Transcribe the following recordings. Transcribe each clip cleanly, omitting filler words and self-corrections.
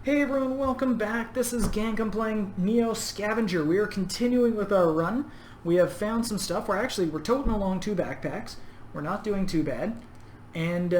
Hey everyone, welcome back. This is Gank. I'm playing Neo Scavenger. We are continuing with our run. We have found some stuff. We're toting along 2 backpacks. We're not doing too bad. And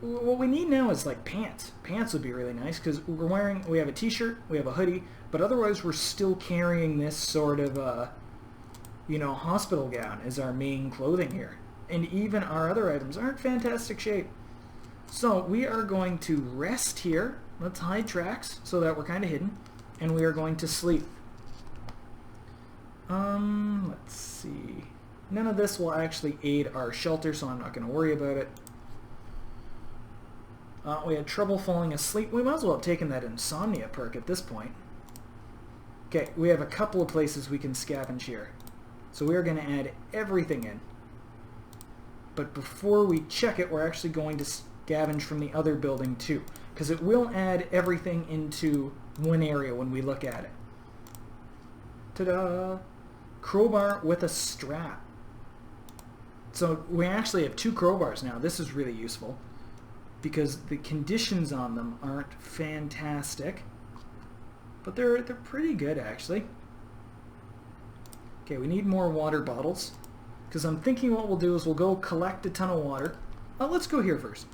what we need now is like pants. Pants would be really nice because we have a t-shirt, we have a hoodie, but otherwise we're still carrying this sort of hospital gown as our main clothing here. And even our other items aren't fantastic shape. So we are going to rest here. Let's hide tracks so that we're kind of hidden. And we are going to sleep. Let's see. None of this will actually aid our shelter, so I'm not going to worry about it. We had trouble falling asleep. We might as well have taken that insomnia perk at this point. Okay, we have a couple of places we can scavenge here. So we are going to add everything in. But before we check it, we're actually going to scavenge from the other building too, because it will add everything into one area when we look at it. Ta-da! Crowbar with a strap. So we actually have 2 crowbars now. This is really useful because the conditions on them aren't fantastic, but they're pretty good actually. Okay, we need more water bottles because I'm thinking what we'll do is we'll go collect a ton of water. Let's go here first.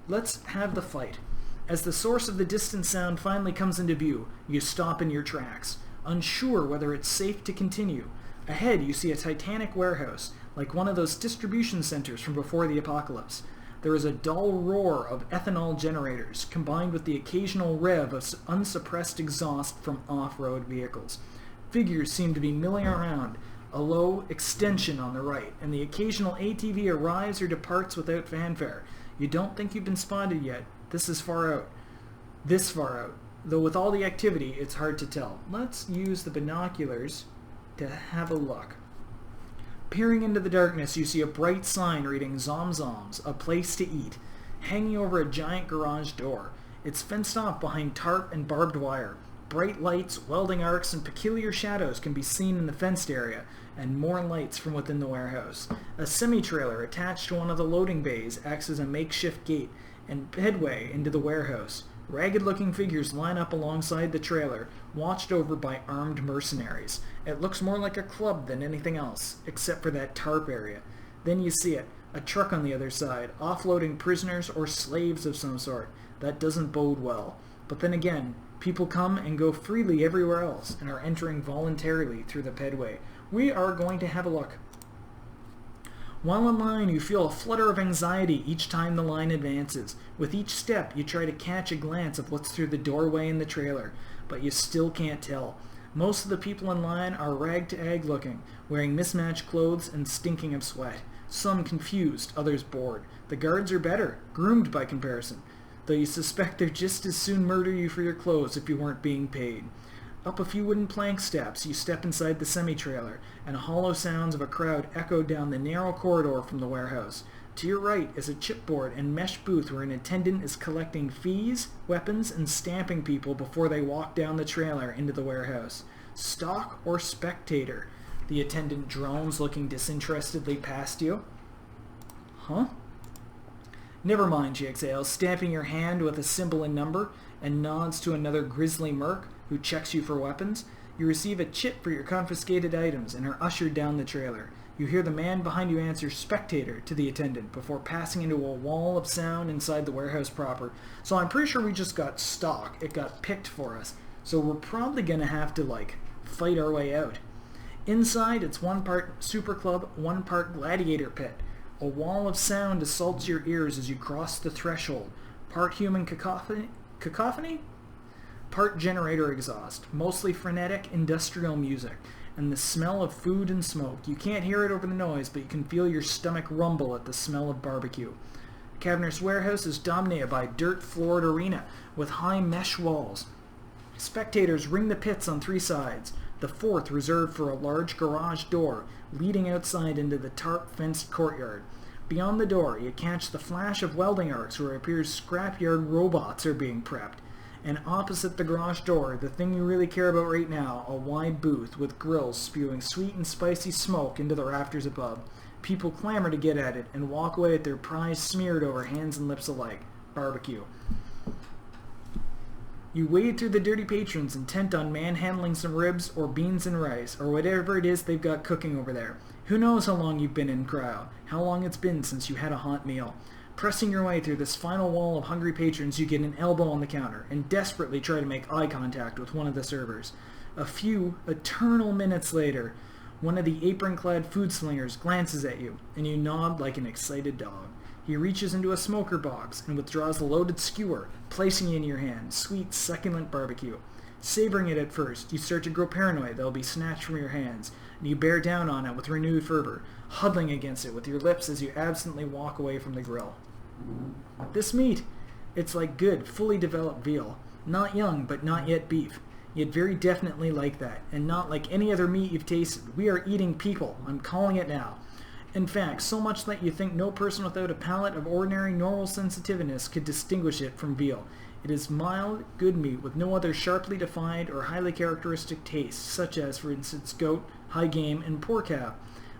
Let's have the fight. As the source of the distant sound finally comes into view, you stop in your tracks, unsure whether it's safe to continue. Ahead, you see a titanic warehouse, like one of those distribution centers from before the apocalypse. There is a dull roar of ethanol generators, combined with the occasional rev of unsuppressed exhaust from off-road vehicles. Figures seem to be milling around, a low extension on the right, and the occasional ATV arrives or departs without fanfare. You don't think you've been spotted yet. This is far out. This far out. Though with all the activity, it's hard to tell. Let's use the binoculars to have a look. Peering into the darkness, you see a bright sign reading Zomzoms, a place to eat, hanging over a giant garage door. It's fenced off behind tarp and barbed wire. Bright lights, welding arcs, and peculiar shadows can be seen in the fenced area, and more lights from within the warehouse. A semi-trailer attached to one of the loading bays acts as a makeshift gate and headway into the warehouse. Ragged-looking figures line up alongside the trailer, watched over by armed mercenaries. It looks more like a club than anything else, except for that tarp area. Then you see it, a truck on the other side, offloading prisoners or slaves of some sort. That doesn't bode well. But then again, people come and go freely everywhere else, and are entering voluntarily through the pedway. We are going to have a look. While in line, you feel a flutter of anxiety each time the line advances. With each step, you try to catch a glance of what's through the doorway in the trailer, but you still can't tell. Most of the people in line are ragtag looking, wearing mismatched clothes and stinking of sweat. Some confused, others bored. The guards are better, groomed by comparison, though you suspect they'd just as soon murder you for your clothes if you weren't being paid. Up a few wooden plank steps, you step inside the semi-trailer, and hollow sounds of a crowd echo down the narrow corridor from the warehouse. To your right is a chipboard and mesh booth where an attendant is collecting fees, weapons, and stamping people before they walk down the trailer into the warehouse. Stock or spectator? The attendant drones, looking disinterestedly past you. Huh? Never mind, she exhales, stamping your hand with a symbol and number, and nods to another grisly merc who checks you for weapons. You receive a chip for your confiscated items and are ushered down the trailer. You hear the man behind you answer spectator to the attendant before passing into a wall of sound inside the warehouse proper. So I'm pretty sure we just got stock. It got picked for us. So we're probably going to have to, fight our way out. Inside, it's 1 part super club, 1 part gladiator pit. A wall of sound assaults your ears as you cross the threshold. Part human cacophony? Part generator exhaust, mostly frenetic industrial music, and the smell of food and smoke. You can't hear it over the noise, but you can feel your stomach rumble at the smell of barbecue. Cavernous warehouse is dominated by a dirt-floored arena with high mesh walls. Spectators ring the pits on 3 sides, the 4th reserved for a large garage door leading outside into the tarp-fenced courtyard. Beyond the door, you catch the flash of welding arcs where it appears scrapyard robots are being prepped. And opposite the garage door, the thing you really care about right now, a wide booth with grills spewing sweet and spicy smoke into the rafters above. People clamor to get at it and walk away with their prize smeared over hands and lips alike. Barbecue. You wade through the dirty patrons intent on manhandling some ribs or beans and rice or whatever it is they've got cooking over there. Who knows how long you've been in cryo, how long it's been since you had a hot meal. Pressing your way through this final wall of hungry patrons, you get an elbow on the counter and desperately try to make eye contact with one of the servers. A few eternal minutes later, one of the apron-clad food slingers glances at you, and you nod like an excited dog. He reaches into a smoker box and withdraws a loaded skewer, placing it in your hand, sweet, succulent barbecue. Savoring it at first, you start to grow paranoid that will be snatched from your hands, and you bear down on it with renewed fervor, huddling against it with your lips as you absently walk away from the grill. This meat, it's like good, fully developed veal. Not young, but not yet beef. Yet very definitely like that, and not like any other meat you've tasted. We are eating people. I'm calling it now. In fact, so much that you think no person without a palate of ordinary normal sensitiveness could distinguish it from veal. It is mild, good meat with no other sharply defined or highly characteristic tastes, such as, for instance, goat, high game, and pork hab.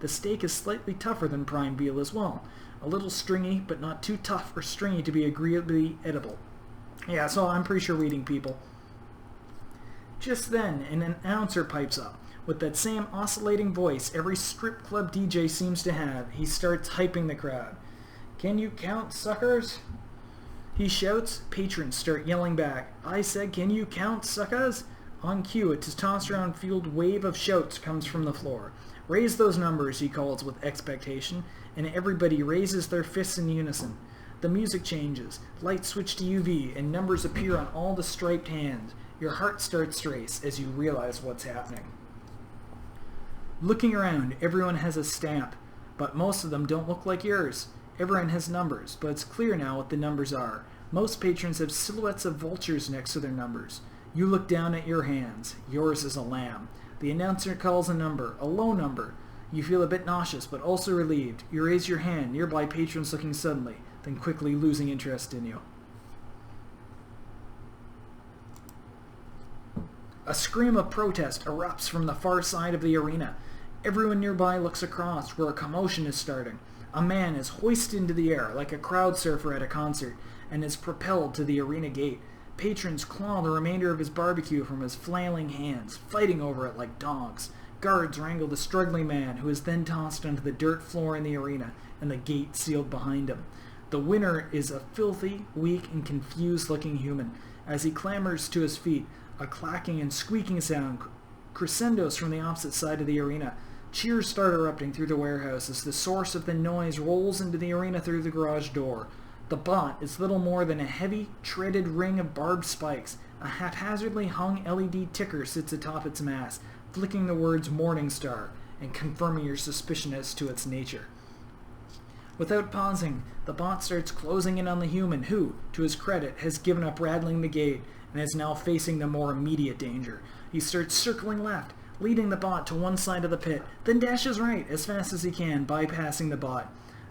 The steak is slightly tougher than prime veal as well. A little stringy, but not too tough or stringy to be agreeably edible. Yeah, so I'm pretty sure we're eating people. Just then, an announcer pipes up. With that same oscillating voice every strip club DJ seems to have, he starts hyping the crowd. "Can you count, suckers?" He shouts. Patrons start yelling back. I said, "Can you count, suckers?" On cue, a testosterone-fueled wave of shouts comes from the floor. "Raise those numbers," he calls with expectation, and everybody raises their fists in unison. The music changes, lights switch to UV, and numbers appear on all the striped hands. Your heart starts to race as you realize what's happening. Looking around, everyone has a stamp, but most of them don't look like yours. Everyone has numbers, but it's clear now what the numbers are. Most patrons have silhouettes of vultures next to their numbers. You look down at your hands. Yours is a lamb. The announcer calls a number, a low number. You feel a bit nauseous, but also relieved. You raise your hand, nearby patrons looking suddenly, then quickly losing interest in you. A scream of protest erupts from the far side of the arena. Everyone nearby looks across where a commotion is starting. A man is hoisted into the air like a crowd surfer at a concert and is propelled to the arena gate. Patrons claw the remainder of his barbecue from his flailing hands, fighting over it like dogs. Guards wrangle the struggling man, who is then tossed onto the dirt floor in the arena, and the gate sealed behind him. The winner is a filthy, weak, and confused-looking human. As he clambers to his feet, a clacking and squeaking sound crescendos from the opposite side of the arena. Cheers start erupting through the warehouse as the source of the noise rolls into the arena through the garage door. The bot is little more than a heavy, treaded ring of barbed spikes. A haphazardly hung LED ticker sits atop its mast, flicking the words Morning Star and confirming your suspicion as to its nature. Without pausing, the bot starts closing in on the human who, to his credit, has given up rattling the gate and is now facing the more immediate danger. He starts circling left, leading the bot to one side of the pit, then dashes right as fast as he can, bypassing the bot.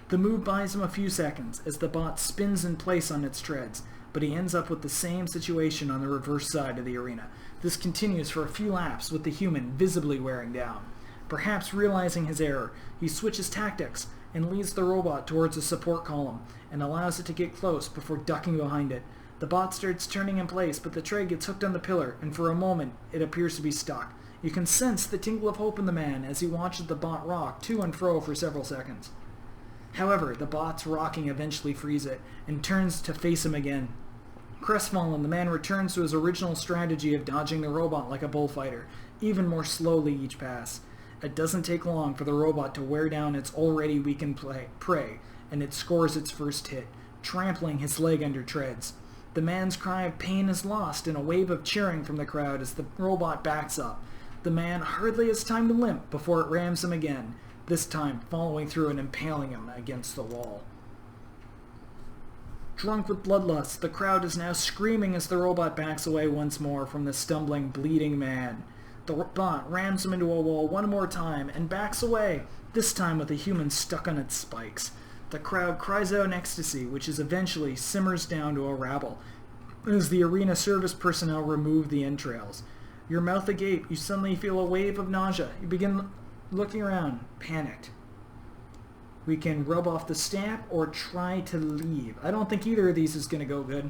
The move buys him a few seconds as the bot spins in place on its treads, but he ends up with the same situation on the reverse side of the arena. This continues for a few laps with the human visibly wearing down. Perhaps realizing his error, he switches tactics and leads the robot towards a support column and allows it to get close before ducking behind it. The bot starts turning in place, but the tread gets hooked on the pillar, and for a moment it appears to be stuck. You can sense the tingle of hope in the man as he watches the bot rock to and fro for several seconds. However, the bot's rocking eventually frees it, and turns to face him again. Crestfallen, the man returns to his original strategy of dodging the robot like a bullfighter, even more slowly each pass. It doesn't take long for the robot to wear down its already weakened prey, and it scores its first hit, trampling his leg under treads. The man's cry of pain is lost in a wave of cheering from the crowd as the robot backs up. The man hardly has time to limp before it rams him again, this time following through and impaling him against the wall. Drunk with bloodlust, the crowd is now screaming as the robot backs away once more from the stumbling, bleeding man. The bot rams him into a wall one more time and backs away, this time with a human stuck on its spikes. The crowd cries out in ecstasy, which is eventually simmers down to a rabble, as the arena service personnel remove the entrails. Your mouth agape, you suddenly feel a wave of nausea. You begin looking around, panicked. We can rub off the stamp or try to leave. I don't think either of these is going to go good.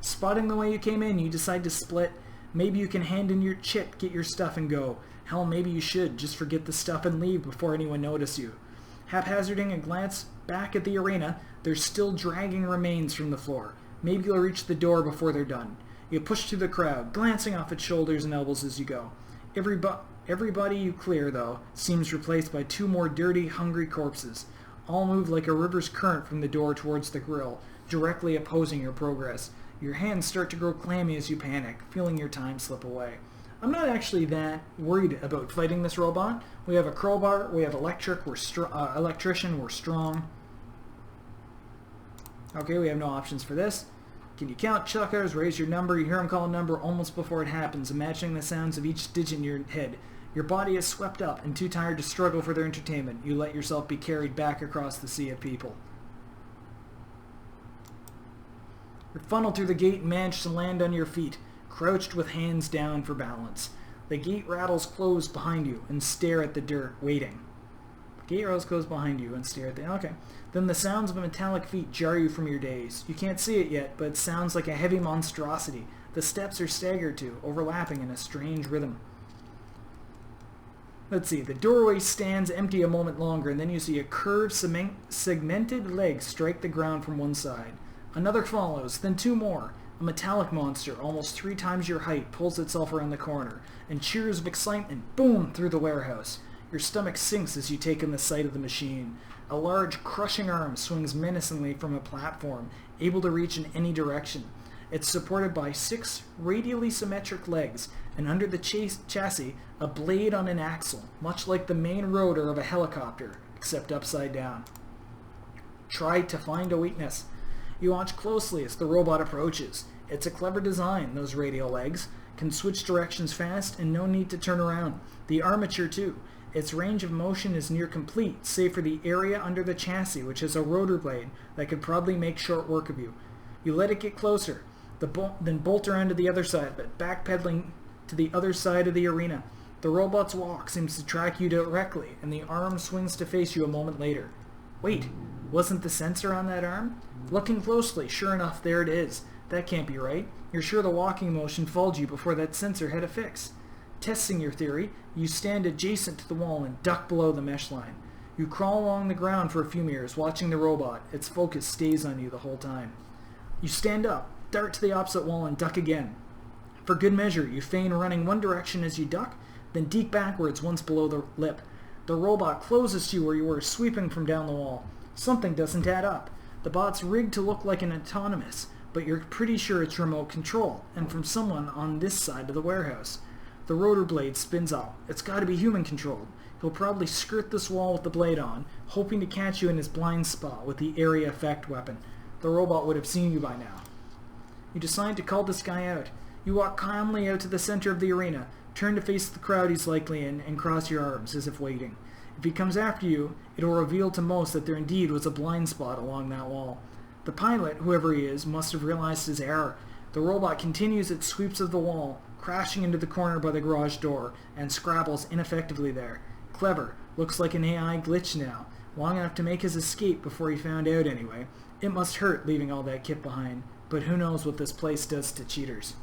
Spotting the way you came in, you decide to split. Maybe you can hand in your chit, get your stuff, and go. Hell, maybe you should. Just forget the stuff and leave before anyone notices you. Haphazarding a glance back at the arena, there's still dragging remains from the floor. Maybe you'll reach the door before they're done. You push through the crowd, glancing off its shoulders and elbows as you go. Everybody you clear, though, seems replaced by 2 more dirty, hungry corpses. All move like a river's current from the door towards the grill, directly opposing your progress. Your hands start to grow clammy as you panic, feeling your time slip away. I'm not actually that worried about fighting this robot. We have a crowbar, we have electrician, we're strong. Okay, we have no options for this. Can you count chuckers? Raise your number. You hear him call a number almost before it happens, imagining the sounds of each digit in your head. Your body is swept up and too tired to struggle for their entertainment. You let yourself be carried back across the sea of people. You're funneled through the gate and manage to land on your feet, crouched with hands down for balance. The gate rattles closed behind you and stare at the dirt, waiting. The gate rattles closed behind you and stare at the... Okay. Then the sounds of metallic feet jar you from your daze. You can't see it yet, but it sounds like a heavy monstrosity. The steps are staggered to, overlapping in a strange rhythm. Let's see. The doorway stands empty a moment longer, and then you see a curved, segmented leg strike the ground from one side. Another follows, then 2 more. A metallic monster, almost 3 times your height, pulls itself around the corner, and cheers of excitement, boom, through the warehouse. Your stomach sinks as you take in the sight of the machine. A large, crushing arm swings menacingly from a platform, able to reach in any direction. It's supported by 6 radially symmetric legs, and under the chassis, a blade on an axle, much like the main rotor of a helicopter, except upside down. Try to find a weakness. You watch closely as the robot approaches. It's a clever design, those radial legs. Can switch directions fast and no need to turn around. The armature too. Its range of motion is near complete, save for the area under the chassis, which has a rotor blade that could probably make short work of you. You let it get closer, then bolt around to the other side, but backpedaling to the other side of the arena. The robot's walk seems to track you directly, and the arm swings to face you a moment later. Wait, wasn't the sensor on that arm? Looking closely, sure enough, there it is. That can't be right. You're sure the walking motion fooled you before that sensor had a fix. Testing your theory, you stand adjacent to the wall and duck below the mesh line. You crawl along the ground for a few meters, watching the robot. Its focus stays on you the whole time. You stand up, dart to the opposite wall, and duck again. For good measure, you feign running one direction as you duck, then deke backwards once below the lip. The robot closes to you where you were, sweeping from down the wall. Something doesn't add up. The bot's rigged to look like an autonomous, but you're pretty sure it's remote control, and from someone on this side of the warehouse. The rotor blade spins out. It's got to be human-controlled. He'll probably skirt this wall with the blade on, hoping to catch you in his blind spot with the area effect weapon. The robot would have seen you by now. You decide to call this guy out. You walk calmly out to the center of the arena, turn to face the crowd he's likely in, and cross your arms as if waiting. If he comes after you, it'll reveal to most that there indeed was a blind spot along that wall. The pilot, whoever he is, must have realized his error. The robot continues its sweeps of the wall, crashing into the corner by the garage door, and scrabbles ineffectively there. Clever. Looks like an AI glitch now. Long enough to make his escape before he found out anyway. It must hurt leaving all that kit behind, but who knows what this place does to cheaters.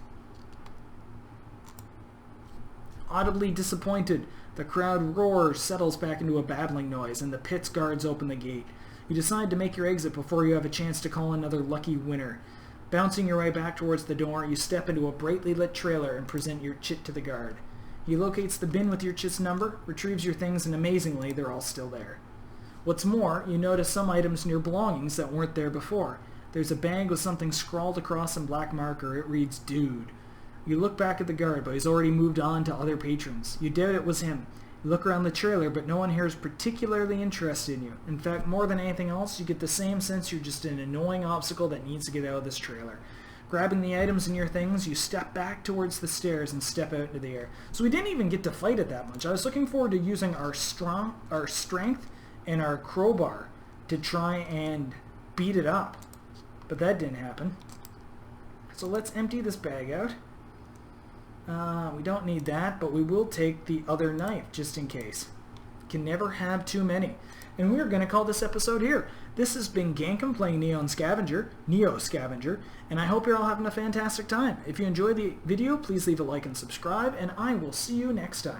Audibly disappointed, the crowd roars, settles back into a babbling noise, and the pit's guards open the gate. You decide to make your exit before you have a chance to call another lucky winner. Bouncing your way back towards the door, you step into a brightly lit trailer and present your chit to the guard. He locates the bin with your chit's number, retrieves your things, and amazingly, they're all still there. What's more, you notice some items in your belongings that weren't there before. There's a bag with something scrawled across in black marker. It reads, "Dude." You look back at the guard, but he's already moved on to other patrons. You doubt it was him. You look around the trailer, but no one here is particularly interested in you. In fact, more than anything else, you get the same sense you're just an annoying obstacle that needs to get out of this trailer. Grabbing the items in your things, you step back towards the stairs and step out into the air. So we didn't even get to fight it that much. I was looking forward to using our strength and our crowbar to try and beat it up. But that didn't happen. So let's empty this bag out. We don't need that, but we will take the other knife just in case. Can never have too many. And we're going to call this episode here. This has been Gankum playing Neo Scavenger, and I hope you're all having a fantastic time. If you enjoyed the video, please leave a like and subscribe, and I will see you next time.